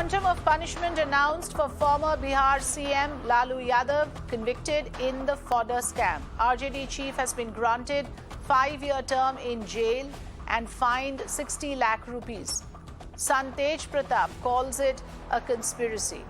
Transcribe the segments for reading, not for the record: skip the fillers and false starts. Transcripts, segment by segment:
quantum of punishment announced for former Bihar CM Lalu Yadav, convicted in the Fodder Scam. RJD chief has been granted 5-year term in jail and fined 60 lakh rupees. Son Tej Pratap calls it a conspiracy.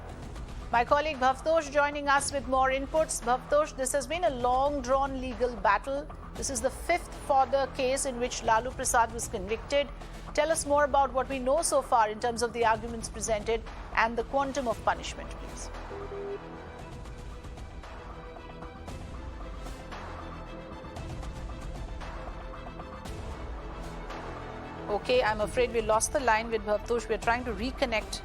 My colleague Bhavtosh joining us with more inputs. Bhavtosh, this has been a long-drawn legal battle. This is the 5th Fodder case in which Lalu Prasad was convicted. Tell us more about what we know so far in terms of the arguments presented and the quantum of punishment, please. Okay, I'm afraid we lost the line with Bhavtosh. We're trying to reconnect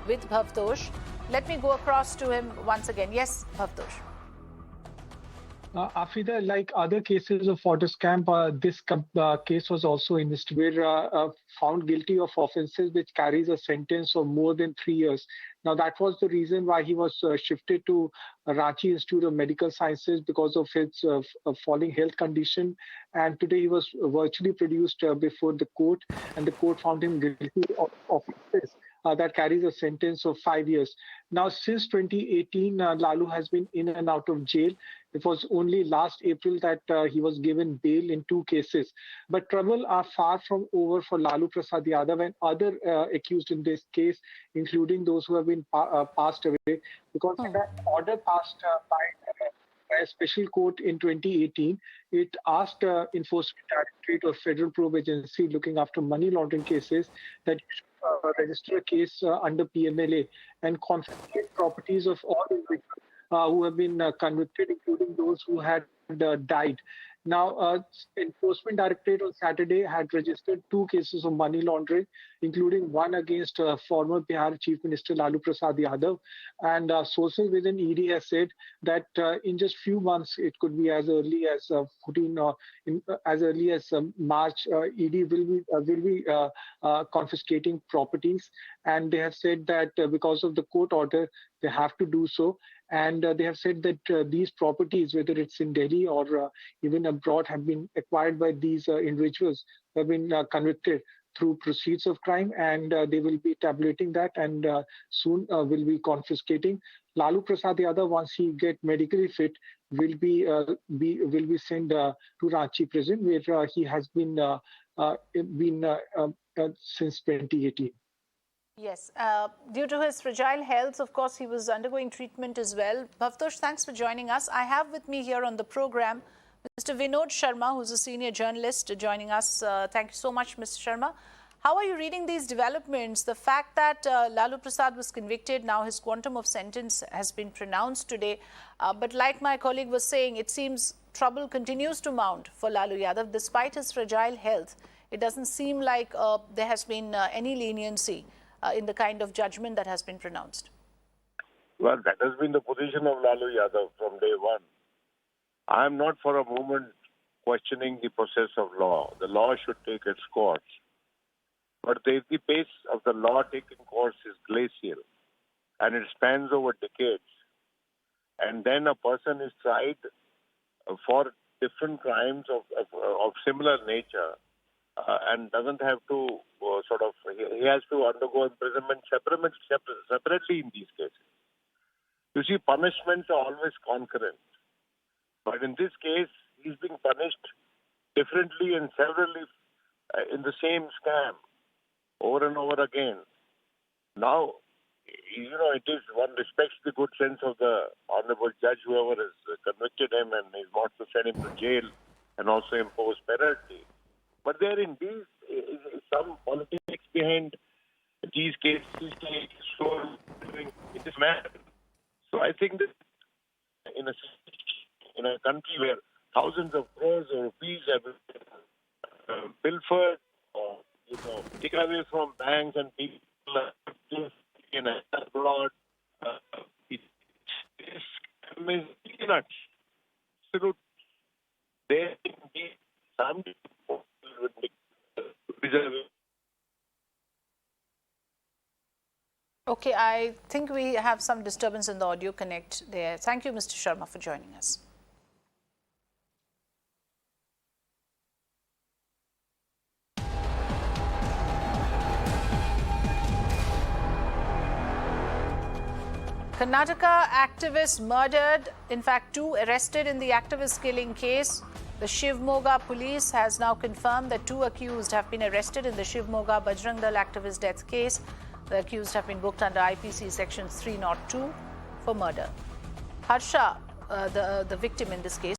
with Bhavtosh. Let me go across to him once again. Yes, Bhavtosh. Afida, like other cases of Fodder Scam, this case was also investigated, found guilty of offences which carries a sentence of more than 3 years. Now, that was the reason why he was shifted to Ranchi Institute of Medical Sciences because of his falling health condition. And today he was virtually produced before the court, and the court found him guilty of offences that carries a sentence of 5 years. Now, since 2018, Lalu has been in and out of jail. It was only last April that he was given bail in 2 cases. But trouble are far from over for Lalu Prasad Yadav and other accused in this case, including those who have been passed away, because an order passed by a special court in 2018, it asked Enforcement Directorate or Federal Probe Agency looking after money laundering cases that you should register a case under PMLA and confiscate properties of all individuals who have been convicted, including those who had died. Now, Enforcement Directorate on Saturday had registered 2 cases of money laundering, including one against former Bihar Chief Minister Lalu Prasad Yadav. And sources within ED has said that in just few months, it could be as early as as early as March, ED will be confiscating properties. And they have said that because of the court order, they have to do so. And they have said that these properties, whether it's in Delhi or even abroad, have been acquired by these individuals who have been convicted through proceeds of crime, and they will be tabulating that and soon will be confiscating. Lalu Prasad Yadav, once he get medically fit, will be sent to Ranchi prison, where he has been since 2018. Yes, due to his fragile health, of course, he was undergoing treatment as well. Bhavtosh, thanks for joining us. I have with me here on the program Mr. Vinod Sharma, who's a senior journalist, joining us. Thank you so much, Mr. Sharma. How are you reading these developments? The fact that Lalu Prasad was convicted, now his quantum of sentence has been pronounced today. But like my colleague was saying, it seems trouble continues to mount for Lalu Yadav. Despite his fragile health, it doesn't seem like there has been any leniency in the kind of judgment that has been pronounced. Well, that has been the position of Lalu Yadav from day one. I am not for a moment questioning the process of law. The law should take its course. But the pace of the law taking course is glacial, and it spans over decades. And then a person is tried for different crimes of similar nature, and doesn't have to he has to undergo imprisonment separately in these cases. You see, punishments are always concurrent. But in this case, he's being punished differently and severally in the same scam over and over again. Now, it is, one respects the good sense of the honorable judge, whoever has convicted him, and he wants to send him to jail and also impose penalty. But there indeed is some politics behind these cases, so in this matter. So I think that in a country where thousands of crores of rupees have been pilfered or taken away from banks and people abroad, it is peanuts. So there indeed some people would reserve. Okay, I think we have some disturbance in the audio connect there. Thank you, Mr. Sharma, for joining us. Karnataka activist murdered, in fact 2 arrested in the activist killing case. The Shivmoga police has now confirmed that 2 accused have been arrested in the Shivmoga Bajrang Dal activist death case. The accused have been booked under IPC section 302 for murder. Harsha, the victim in this case,